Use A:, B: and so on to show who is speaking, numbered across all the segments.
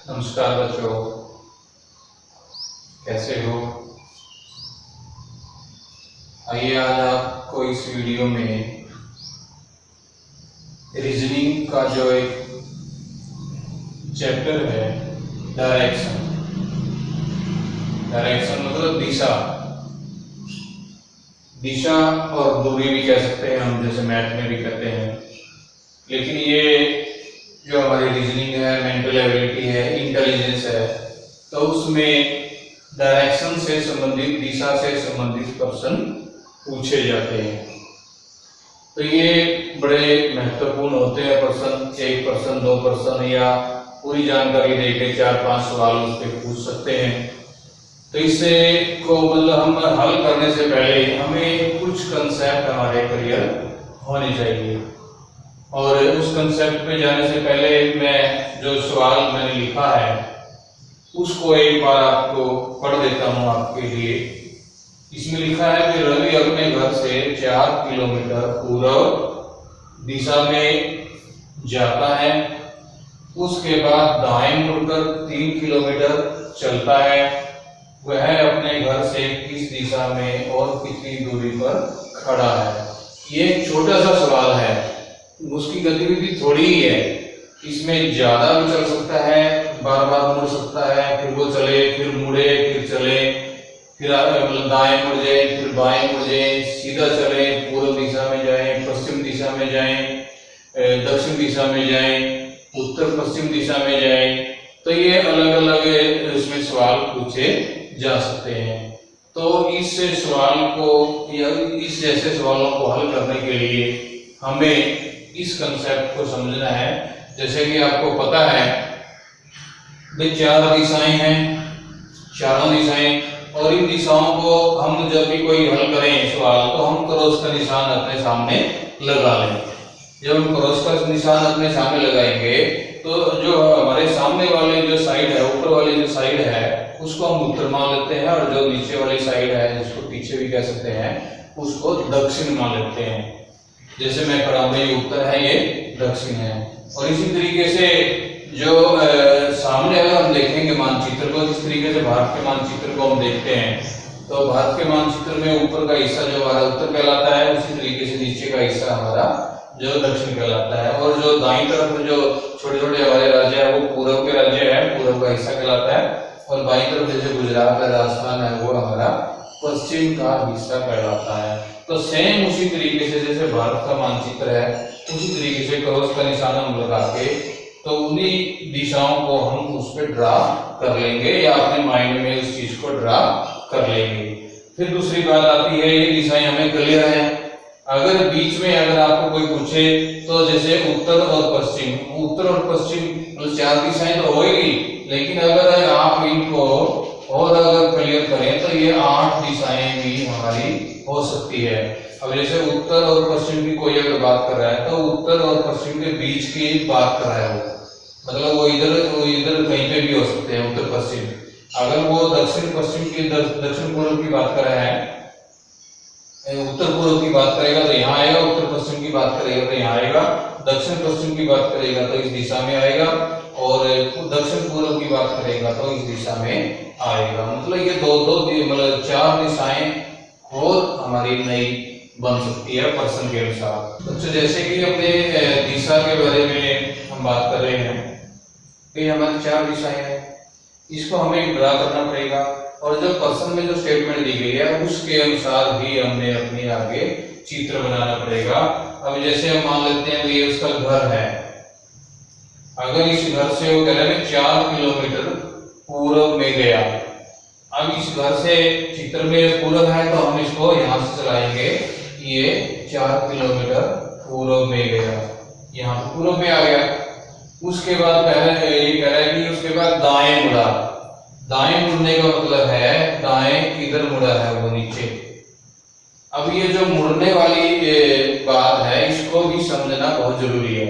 A: नमस्कार बच्चों, कैसे हो? आइए आज आपको इस वीडियो में रीजनिंग का जो एक चैप्टर है, डायरेक्शन मतलब दिशा और दूरी भी कह सकते हैं हम, जैसे मैथ में भी कहते हैं। लेकिन ये जो हमारी रीजनिंग है, मेंटल एबिलिटी है, इंटेलिजेंस है, तो उसमें डायरेक्शन से संबंधित, दिशा से संबंधित प्रश्न पूछे जाते हैं। तो ये बड़े महत्वपूर्ण होते हैं प्रश्न, एक प्रश्न, दो प्रश्न, या पूरी जानकारी देके 4-5 सवाल उस पर पूछ सकते हैं। तो इससे को मतलब हम हल करने से पहले हमें कुछ कंसेप्ट हमारे क्लियर होने चाहिए, और उस कंसेप्ट पे जाने से पहले मैं जो सवाल मैंने लिखा है उसको एक बार आपको पढ़ देता हूँ आपके लिए। इसमें लिखा है कि रवि अपने घर से 4 किलोमीटर पूर्व दिशा में जाता है, उसके बाद दाएं मुड़कर 3 किलोमीटर चलता है। वह अपने घर से किस दिशा में और कितनी दूरी पर खड़ा है? ये एक छोटा सा सवाल है, उसकी गतिविधि थोड़ी ही है। इसमें ज्यादा भी चल सकता है, बार बार मुड़ सकता है, फिर वो चले, फिर मुड़े, फिर चले, फिर दाएं मुड़ जाए, फिर बाएं मुड़ जाए, सीधा चले, पूर्व दिशा में जाए, पश्चिम दिशा में जाए, दक्षिण दिशा में जाए, उत्तर पश्चिम दिशा में जाए। तो ये अलग अलग इसमें सवाल पूछे जा सकते हैं। तो इस सवाल को या इस जैसे सवालों को हल करने के लिए हमें इस कंसेप्ट को समझना है। जैसे कि आपको पता है भाई 4 दिशाएं हैं, चारों दिशाएं, और इन दिशाओं को हम जब भी कोई हल करें सवाल, तो हम क्रॉस का निशान अपने सामने लगा लें। जब हम क्रॉस का निशान अपने सामने लगाएंगे तो जो हमारे सामने वाले जो साइड है, ऊपर वाली जो साइड है, उसको हम उत्तर मान लेते हैं, और जो नीचे वाली साइड है, जिसको पीछे भी कह सकते हैं, उसको दक्षिण मान लेते हैं। जैसे मैं खड़ा हूं, ये उत्तर है, ये दक्षिण है। और इसी तरीके से जो सामने अगर हम देखेंगे मानचित्र को, जिस तरीके से भारत के मानचित्र को हम देखते हैं, तो भारत के मानचित्र में ऊपर का हिस्सा जो हमारा उत्तर कहलाता है, उसी तरीके से नीचे का हिस्सा हमारा जो दक्षिण कहलाता है। और जो दाईं तरफ जो छोटे छोटे हमारे राज्य है, वो पूर्व के राज्य है, पूर्व का हिस्सा कहलाता है। और बाईं तरफ जैसे गुजरात है, राजस्थान है, वो हमारा पश्चिम का हिस्सा कहलाता है। तो सेम उसी तरीके से जैसे भारत का मानचित्र है, उसी तरीके से क्रॉस का निशान हम लगा के तो उन्हीं दिशाओं को हम उस पर ड्रा कर लेंगे, या अपने माइंड में उस चीज को ड्रा कर लेंगे। फिर दूसरी बात आती है, ये दिशाएं हमें क्लियर है। अगर बीच में अगर आपको कोई पूछे, तो जैसे उत्तर और पश्चिम, उत्तर और पश्चिम मतलब 4 दिशाएं तो होगी, लेकिन अगर आप इनको और अगर क्लियर करें तो ये 8 दिशाएं भी हमारी हो सकती है। अब जैसे उत्तर और पश्चिम की कोई अगर बात कर रहा है, तो उत्तर और पश्चिम के बीच की बात कर रहा है वो, मतलब वो इधर कहीं पे भी हो सकते हैं, उत्तर पश्चिम। अगर वो दक्षिण पश्चिम की, दक्षिण पूर्व की बात कर रहा है, उत्तर पूर्व की बात करेगा तो यहाँ आएगा, उत्तर पश्चिम की बात करेगा तो यहाँ आएगा, दक्षिण पश्चिम की बात करेगा तो इस दिशा में आएगा, और दक्षिण पूर्व की बात करेगा तो इस दिशा में आएगा। मतलब ये मतलब 4 दिशाएं और हमारी नई बन सकती है प्रश्न के अनुसार। तो जैसे कि अपने दिशा के बारे में हम बात कर रहे हैं, कि हमारी 4 दिशाएं हैं, इसको हमें ड्रा करना पड़ेगा, और जो प्रश्न में जो स्टेटमेंट दी गई है उसके अनुसार भी हमने अपने आगे चित्र बनाना पड़ेगा। अब जैसे हम मान लेते हैं ये उसका घर है, अगर इस घर से वो कह रहे हैं 4 किलोमीटर पूर्व में गया। अब इस घर से चित्र में पूर्व है, तो हम इसको यहाँ से चलाएंगे, ये 4 किलोमीटर पूर्व में गया, यहाँ पूर्व में आ गया। उसके बाद पहले ये कह रहा है कि उसके बाद दाएं मुड़ा। दाएं मुड़ने का मतलब है दाएं इधर मुड़ा है, वो नीचे। अब ये जो मुड़ने वाली बात है, इसको भी समझना बहुत जरूरी है।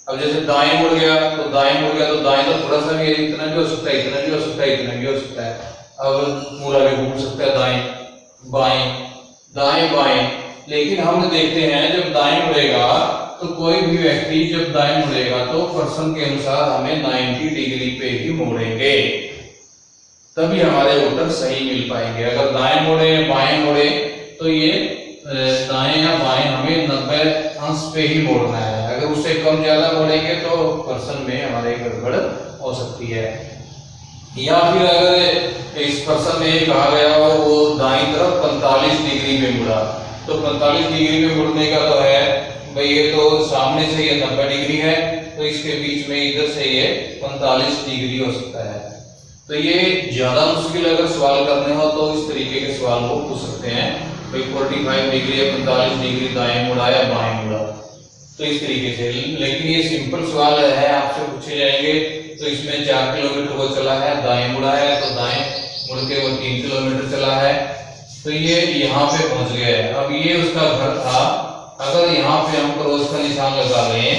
A: अब जैसे दाएं मुड़ गया तो दाएं तो थोड़ा सा भी, इतना भी हो सकता है, इतना भी हो सकता है, इतना भी हो सकता है। अब पूरा भी घूम सकता है, दाएं बाएं, दाएं बाएं, लेकिन हम देखते हैं जब दाएं मुड़ेगा तो कोई भी व्यक्ति जब दाएं मुड़ेगा तो प्रश्न के अनुसार हमें 90 डिग्री पे ही मोड़ेंगे, तभी हमारे उत्तर सही मिल पाएंगे। अगर दाएं मुड़े बाएं मुड़े तो ये दाएं या बाएं हमें 90 अंश पे ही मोड़ना है। अगर उससे कम ज्यादा मोड़ेंगे तो प्रश्न में हमारे गड़बड़ हो सकती है। या फिर अगर इस प्रश्न में कहा गया हो वो दाईं तरफ 45 डिग्री में मुड़ा, तो 45 डिग्री में मुड़ने का तो है भाई, ये तो सामने से ये 90 डिग्री है तो इसके बीच में इधर से ये 45 डिग्री हो सकता है। तो ये ज्यादा मुश्किल अगर सवाल करने हो तो इस तरीके के सवाल को पूछ सकते हैं भाई 45 डिग्री या 45 डिग्री दाएं मुड़ा या बाएं मुड़ा, तो इस तरीके से। लेकिन ये सिंपल सवाल है, आपसे पूछे जाएंगे तो इसमें 4 किलोमीटर वो चला है, दाएं मुड़ा है तो दाएं मुड़ के वो 3 किलोमीटर चला है, तो ये यहाँ पे पहुंच गया है। अब ये उसका घर था, अगर यहाँ पे हम क्रॉस का निशान लगा लें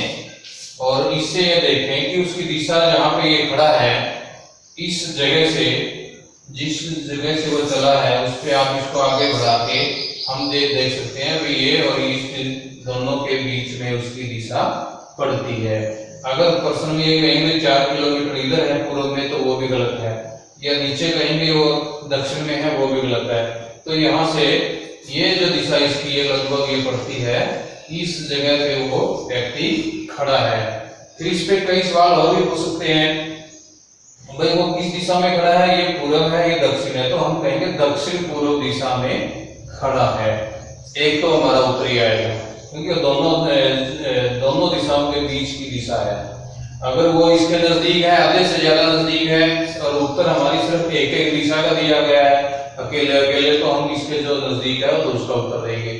A: और इससे ये देखें कि उसकी दिशा जहाँ पे ये खड़ा है इस जगह से, जिस जगह से वो चला है उस पे आप इसको आगे बढ़ा के हम देख सकते हैं कि ये और इस दोनों के बीच में उसकी दिशा पड़ती है। अगर प्रश्न में ये कहेंगे 4 किलोमीटर इधर है पूर्व में तो वो भी गलत है, या नीचे कहेंगे वो दक्षिण में है वो भी गलत है। तो यहाँ से ये जो दिशा इसकी ये लगभग ये पड़ती है, इस जगह पे वो व्यक्ति खड़ा है। फिर इस पे कई सवाल और भी पूछ सकते हैं भाई वो किस दिशा में खड़ा है, ये पूर्व है ये दक्षिण है, तो हम कहेंगे दक्षिण पूर्व दिशा में खड़ा है। एक तो हमारा उत्तर ही आएगा क्योंकि दोनों दिशाओं के बीच की दिशा है। अगर वो इसके नजदीक है, आधे से ज्यादा नजदीक है और उत्तर हमारी सिर्फ एक एक दिशा का दिया गया है अकेले अकेले, तो हम इसके जो नजदीक है तो उसका उत्तर देंगे।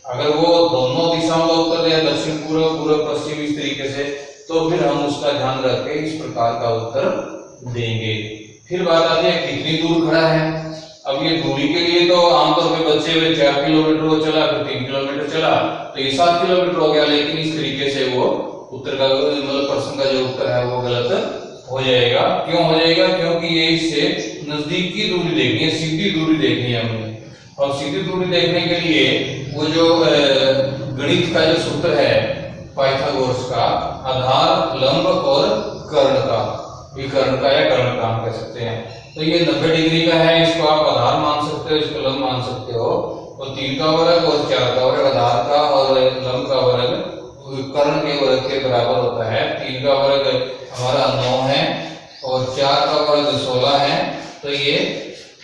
A: अगर वो दोनों दिशाओं का उत्तर दिया दक्षिण पूर्व पूर्व पश्चिम इस तरीके से, तो फिर हम उसका ध्यान रख के इस प्रकार का उत्तर देंगे। फिर बात आती है कितनी दूर खड़ा है। अब ये दूरी के लिए तो आमतौर पे बच्चे हुए 4 किलोमीटर वो चला, फिर 3 किलोमीटर चला तो ये 7 किलोमीटर हो गया, लेकिन इस तरीके से वो उत्तर का मतलब प्रश्न का जो उत्तर है वो गलत हो जाएगा। क्यों हो जाएगा? क्योंकि ये इससे नजदीक की दूरी देखनी है, सीधी दूरी देखनी है हमें, और सीधी दूरी देखने के लिए वो जो गणित का जो सूत्र है पाइथागोरस का, आधार लंब और कर्ण का, विकर्ण का या कर्ण का हम कह सकते हैं। तो ये 90 डिग्री का है, इसको आप आधार मान सकते हो, इसको लंब मान सकते हो। और 3 का वर्ग और 4 का वर्ग आधार का और लंब का वर्ग कर्ण के वर्ग के बराबर होता है। 3 का वर्ग हमारा 9 है और 4 का वर्ग 16 है, तो ये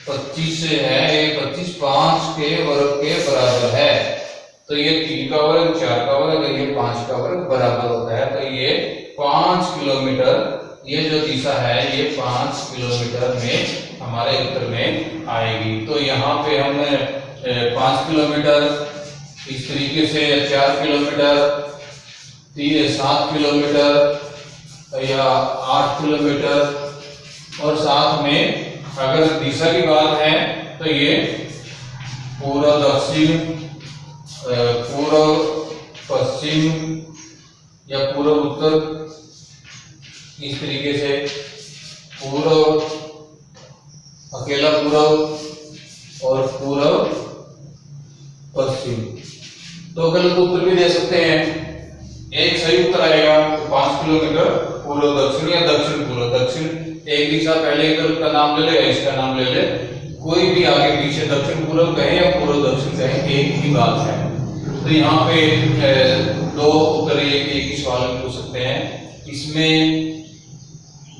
A: 25 है, ये 25 5 के वर्ग के बराबर है। तो ये 3 का वर्ग 4 का वर्ग ये 5 का वर्ग बराबर होता है। तो ये 5 किलोमीटर, ये जो दिशा है ये 5 किलोमीटर में हमारे उत्तर में आएगी। तो यहाँ पे हम 5 किलोमीटर इस तरीके से, 4 किलोमीटर, 7 किलोमीटर या 8 किलोमीटर, और साथ में अगर दिशा की बात है तो ये पूर्व दक्षिण, पूर्व पश्चिम या पूर्व उत्तर, इस तरीके से पूर्व, अकेला पूर्व और पूर्व पश्चिम, तो गलत उत्तर भी दे सकते हैं। एक सही उत्तर आएगा तो 5 किलोमीटर पूर्व दक्षिण या दक्षिण पूर्व। दक्षिण एक दिशा, पहले इधर का नाम ले ले या इसका नाम ले ले, कोई भी आगे पीछे दक्षिण पूर्व कहे या पूर्व दक्षिण कहे एक ही बात है। तो यहाँ पे 2 उत्तर एक ही सवाल में पूछ सकते हैं। इसमें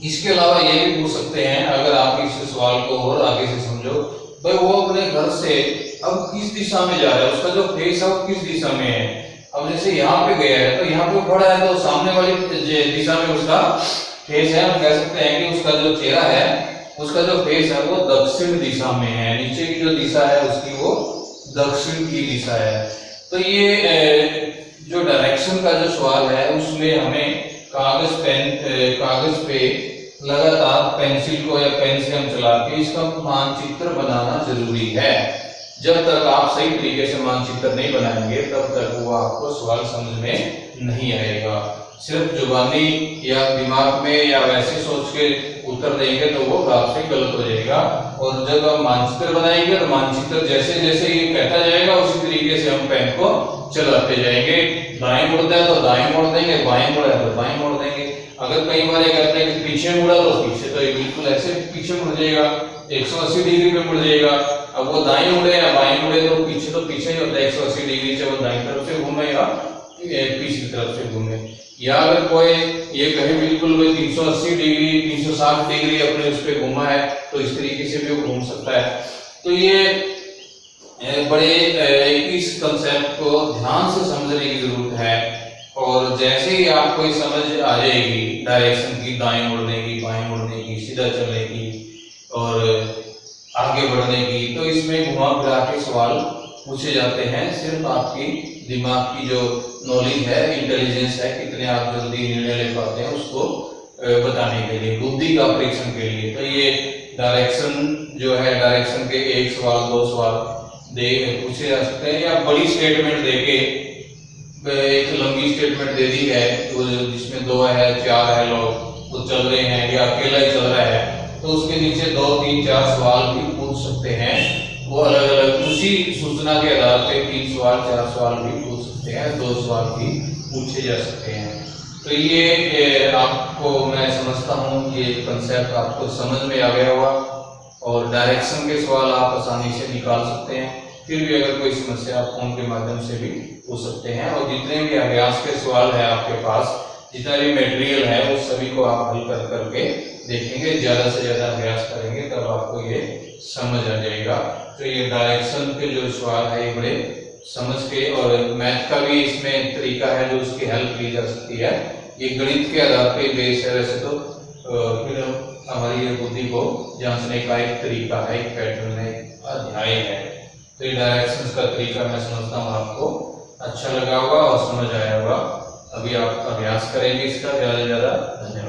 A: इसके अलावा ये भी पूछ सकते हैं, अगर आप इस सवाल को और आगे से समझो, भाई वो अपने घर से अब किस दिशा में जा रहा है, उसका जो फेस है वो किस दिशा में है। अब जैसे यहाँ पे गया है तो यहाँ पे खड़ा है तो सामने वाली दिशा में उसका फेस है, हम कह सकते हैं कि उसका जो चेहरा है, उसका जो फेस है वो दक्षिण दिशा में है। नीचे की जो दिशा है उसकी वो दक्षिण की दिशा है। तो ये जो डायरेक्शन का जो सवाल है उसमें हमें कागज पे लगातार पेंसिल को या पेन से हम चला के इसका मानचित्र बनाना जरूरी है। जब तक आप सही तरीके से मानचित्र नहीं बनाएंगे तब तक वो आपको सवाल समझ में नहीं आएगा। सिर्फ जुबानी या दिमाग में या वैसे सोच के उत्तर देंगे तो वो आपसे गलत हो जाएगा। और जब हम मानचित्र बनाएंगे तो मानचित्र जैसे जैसे ये कहता जाएगा उसी तरीके से हम पेन को चलाते जाएंगे। दाएं मुड़ता है तो दाएं मोड़ देंगे, बाएं मुड़ा है तो बाएं मोड़ देंगे। अगर कई बार ये कहते हैं कि पीछे मुड़ा तो पीछे तो ये बिल्कुल ऐसे पीछे मुड़ जाएगा, 180 डिग्री पे मुड़ जाएगा। अब वो दाएं मुड़े या बाएं मुड़े तो पीछे ही होता है, 180 डिग्री से वो दाएं तरफ से घूमे या पीछे तरफ से घूमे। या अगर कोई ये कहे बिल्कुल 380 डिग्री 360 डिग्री अपने उस पे घूमा है तो इस तरीके से भी वो घूम सकता है। तो ये बड़े इस कंसेप्ट को ध्यान से समझने की जरूरत है। और जैसे ही आपको ये समझ आ जाएगी डायरेक्शन की, दाएं मुड़ने की, बाएं मुड़ने की, सीधा चलने की और आगे बढ़ने की, तो इसमें घुमा फिरा के सवाल पूछे जाते हैं। सिर्फ आपकी दिमाग की जो नॉलेज है, इंटेलिजेंस है, कितने आप जल्दी निर्णय ले पाते हैं उसको बताने के लिए, बुद्धि का परीक्षण के लिए। तो ये डायरेक्शन जो है, डायरेक्शन के 1 सवाल 2 सवाल पूछे जा सकते हैं। या बड़ी स्टेटमेंट देके एक लंबी स्टेटमेंट दे दी है जिसमें 2 है 4 है लोग तो चल रहे हैं या अकेला ही चल रहा है, तो उसके नीचे 2 3 4 सवाल भी पूछ सकते हैं। वो अलग अलग उसी सूचना के आधार पे 3 सवाल 4 सवाल भी पूछ सकते हैं, 2 सवाल भी पूछे जा सकते हैं। तो ये आपको मैं समझता हूँ ये कंसेप्ट आपको समझ में आ गया होगा और डायरेक्शन के सवाल आप आसानी से निकाल सकते हैं। फिर भी अगर कोई समस्या आप फोन के माध्यम से भी पूछ सकते हैं। और जितने भी अभ्यास के सवाल है आपके पास, जितना भी मटेरियल है वो सभी को आप हल कर करके देखेंगे। ज़्यादा से ज़्यादा अभ्यास करेंगे तब आपको ये समझ आ जाएगा। तो ये डायरेक्शन के जो सवाल है ये बड़े समझ के, और मैथ का भी इसमें तरीका है जो उसकी हेल्प ली जा सकती है। ये गणित के आधार पे बेस है वैसे तो, फिर हमारी ये बुद्धि को जांचने का एक तरीका है, एक पैटर्न है, अध्याय है। तो ये डायरेक्शन का तरीका मैं समझता हूँ आपको अच्छा लगा होगा और समझ आया होगा। अभी आप अभ्यास करेंगे इसका ज़्यादा से ज़्यादा। धन्यवाद।